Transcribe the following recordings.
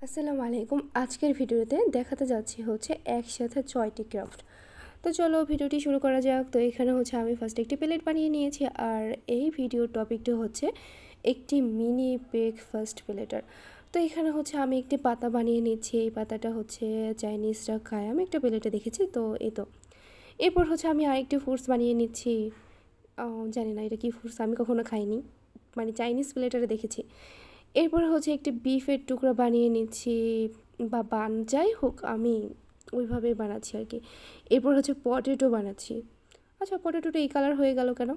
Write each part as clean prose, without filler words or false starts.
আসসালামু আলাইকুম। আজকের ভিডিওতে দেখাতে যাচ্ছি হচ্ছে একসাথে 6টি ক্রাফট। তো চলো ভিডিওটি শুরু করা যাক। তো এখানে হচ্ছে আমি ফার্স্ট একটি প্লেট বানিয়ে নিয়েছি, আর এই ভিডিওর টপিকটি হচ্ছে একটি মিনি ব্রেকফাস্ট প্লেটার। তো এখানে হচ্ছে আমি একটি পাতা বানিয়ে নিচ্ছি। এই পাতাটা হচ্ছে চাইনিজরা খায়, আমি একটা প্লেটে দেখেছি। তো এই তো এরপর হচ্ছে আমি আরেকটি ফ্রুটস বানিয়ে নিচ্ছি। জানি না এটা কি ফ্রুটস, আমি কখনো খাইনি, মানে চাইনিজ প্লেটারে দেখেছি। এরপর হচ্ছে একটি বিফের টুকরা বানিয়ে নিচ্ছি, বা যাই হোক আমি ওইভাবেই বানাচ্ছি আর কি। এরপর হচ্ছে পটেটো বানাচ্ছি। আচ্ছা, পটেটোটা এই কালার হয়ে গেল কেন?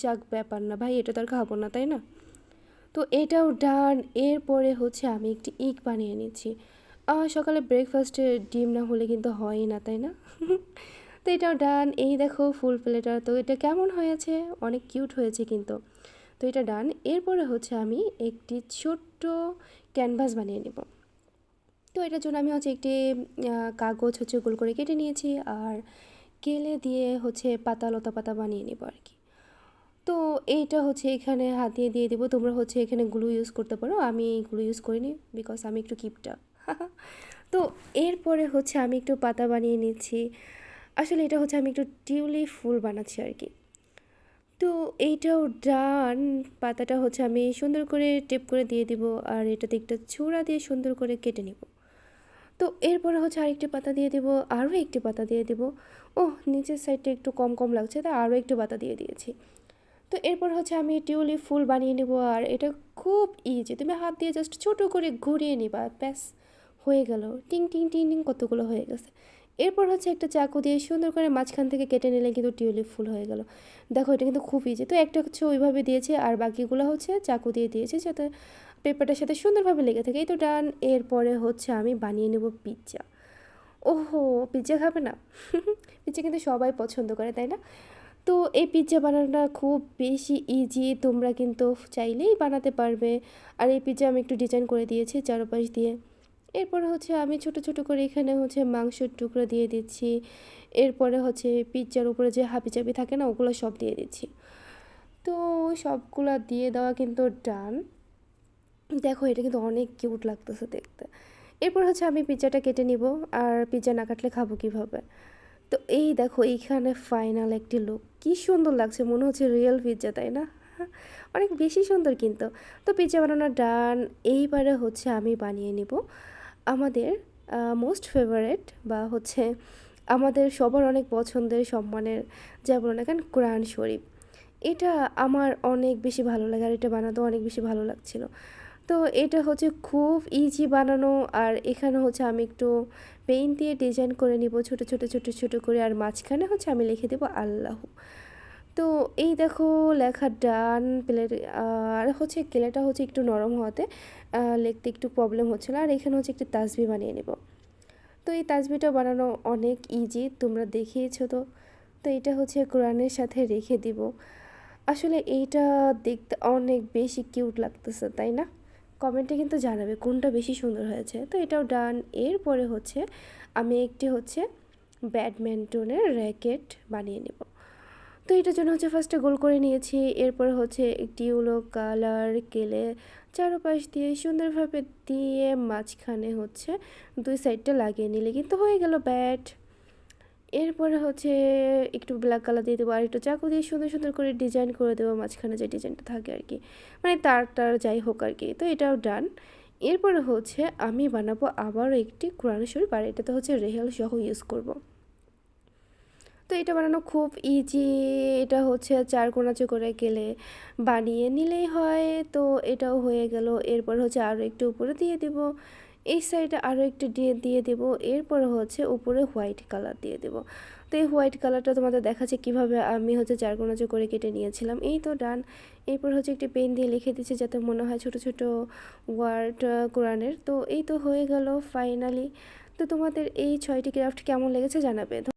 যাক, ব্যাপার না ভাই, এটা তো আর খাবো না, তাই না? তো এটাও ডান। এরপরে হচ্ছে আমি একটি এগ বানিয়ে নিচ্ছি। সকালে ব্রেকফাস্টে ডিম না হলে কিন্তু হয়ই না, তাই না? তো এটাও ডান। এই দেখো ফুল প্লেটার। তো এটা কেমন হয়েছে? অনেক কিউট হয়েছে কিন্তু। তো এটা ডান। এরপরে হচ্ছে আমি একটি ছোট্ট ক্যানভাস বানিয়ে নেব। তো এটার জন্য আমি হচ্ছে একটি কাগজ হচ্ছে গোল করে কেটে নিয়েছি, আর কেলে দিয়ে হচ্ছে পাতা লতা পাতা বানিয়ে নেব আর কি। তো এইটা হচ্ছে এখানে হাত দিয়ে দেবো। তোমরা হচ্ছে এখানে গ্লু ইউজ করতে পারো, আমি গ্লু ইউজ করিনি বিকজ আমি একটু কিপটা। তো এরপরে হচ্ছে আমি একটু পাতা বানিয়ে নিচ্ছি। আসলে এটা হচ্ছে আমি একটু টিউলিপ ফুল বানাচ্ছি আর কি। তো এইটাও ডান। পাতাটা হচ্ছে আমি সুন্দর করে টেপ করে দিয়ে দিব, আর এটাতে একটা ছুরা দিয়ে সুন্দর করে কেটে নিব। তো এরপরে হচ্ছে আরেকটি পাতা দিয়ে দেব, আরও একটি পাতা দিয়ে দেব। নিচের সাইডটা একটু কম কম লাগছে, তাই আরও একটু পাতা দিয়ে দিয়েছি। তো এরপর হচ্ছে আমি টিউলিপ ফুল বানিয়ে নেব, আর এটা খুব ইজি। তুমি হাত দিয়ে জাস্ট ছোটো করে ঘুরিয়ে নিবা, ব্যাস হয়ে গেল। টিং টিং টিং টিং কতগুলো হয়ে গেছে। এরপর হচ্ছে একটা চাকু দিয়ে সুন্দর করে মাঝখান থেকে কেটে নিলে কিন্তু টিউলিপ ফুল হয়ে গেল। দেখো, এটা কিন্তু খুব ইজি। তো একটা হচ্ছে ওইভাবে দিয়েছে, আর বাকিগুলো হচ্ছে চাকু দিয়ে দিয়েছে যাতে পেপারটার সাথে সুন্দরভাবে লেগে থাকে। এই তো ডান। এরপরে হচ্ছে আমি বানিয়ে নেব পিৎজা। ওহো, পিৎজা খাবে না? পিৎজা কিন্তু সবাই পছন্দ করে, তাই না? তো এই পিৎজা বানানোটা খুব বেশি ইজি, তোমরা কিন্তু চাইলেই বানাতে পারবে। আর এই পিৎজা আমি একটু ডিজাইন করে দিয়েছি চারপাশ দিয়ে। এরপরে হচ্ছে আমি ছোট ছোট করে এখানে হচ্ছে মাংসের টুকরো দিয়ে দিচ্ছি। এরপরে হচ্ছে পিৎজার উপরে যে হাবিজাবি থাকে না, ওগুলো সব দিয়ে দিচ্ছি। তো সবগুলো দিয়ে দেওয়া কিন্তু ডান। দেখো, এটা কিন্তু অনেক কিউট লাগতেছে দেখতে। এরপর হচ্ছে আমি পিৎজাটা কেটে নিব, আর পিৎজা না কাটলে খাবো কীভাবে? তো এই দেখো, এইখানে ফাইনাল একটি লুক, কী সুন্দর লাগছে, মনে হচ্ছে রিয়েল পিৎজা, তাই না? অনেক বেশি সুন্দর কিন্তু। তো পিৎজা বানানো ডান। এইবারে হচ্ছে আমি বানিয়ে নিব আমাদের মোস্ট ফেভারেট, বা হচ্ছে আমাদের সবার অনেক পছন্দের সম্মানের, যা বলো না কেন, কোরআন শরীফ। এটা আমার অনেক বেশি ভালো লাগে, আর এটা বানাতেও অনেক বেশি ভালো লাগছিল। তো এটা হচ্ছে খুব ইজি বানানো। আর এখানে হচ্ছে আমি একটু পেইন্ট দিয়ে ডিজাইন করে নিব ছোটো ছোটো ছোটো ছোটো করে, আর মাঝখানে হচ্ছে আমি লিখে দেবো আল্লাহ। তো এই দেখো লেখা ডান। প্লেট আর হচ্ছে কেলেটা হচ্ছে একটু নরম হওয়াতে লিখতে একটু প্রবলেম হচ্ছিলো। আর এখানে হচ্ছে একটি তাসবি বানিয়ে নেব। তো এই তাসবিটা বানানো অনেক ইজি, তোমরা দেখিয়েছো। তো তো এটা হচ্ছে কোরআনের সাথে রেখে দিব। আসলে এইটা দেখতে অনেক বেশি কিউট লাগতেছে, তাই না? কমেন্টে কিন্তু জানাবে কোনটা বেশি সুন্দর হয়েছে। তো এটাও ডান। এরপরে হচ্ছে আমি একটি হচ্ছে ব্যাডমিন্টনের র্যাকেট বানিয়ে নেব। তো এটার জন্য হচ্ছে ফার্স্টে গোল করে নিয়েছি। এরপরে হচ্ছে একটি হলো কালার কেলে চারপাশ দিয়ে সুন্দরভাবে দিয়ে মাঝখানে হচ্ছে দুই সাইডটা লাগিয়ে নিলে কিন্তু হয়ে গেল ব্যাট। এরপরে হচ্ছে একটু ব্ল্যাক কালার দিয়ে দেবো, আর একটু চাকু দিয়ে সুন্দর সুন্দর করে ডিজাইন করে দেবো মাঝখানে যে ডিজাইনটা থাকে আর কি, মানে তার যাই হোক আর কি। তো এটাও ডান। এরপরে হচ্ছে আমি বানাবো আবারও একটি কোরআন শরীফ, আর এটাতে হচ্ছে রেহেল সহ ইউজ করব। তো এটা বানানো খুব ইজি। এটা হচ্ছে চারকোনা করে গেলে বানিয়ে নিলেই হয়। তো এটাও হয়ে গেল। এরপর হচ্ছে আরও একটু উপরে দিয়ে দেব, এই সাইডে আরও একটু দিয়ে দেবো। এরপর হচ্ছে উপরে হোয়াইট কালার দিয়ে দেবো। তো এই হোয়াইট কালারটা তোমাদের দেখাচ্ছে কীভাবে আমি হচ্ছে চারকোনা করে কেটে নিয়েছিলাম। এই তো ডান। এরপর হচ্ছে একটি পেন দিয়ে লিখে দিচ্ছি যাতে মনে হয় ছোটো ছোটো ওয়ার্ড কোরআনের। তো এই তো হয়ে গেল ফাইনালি। তো তোমাদের এই 6টি ক্রাফট কেমন লেগেছে জানাবে।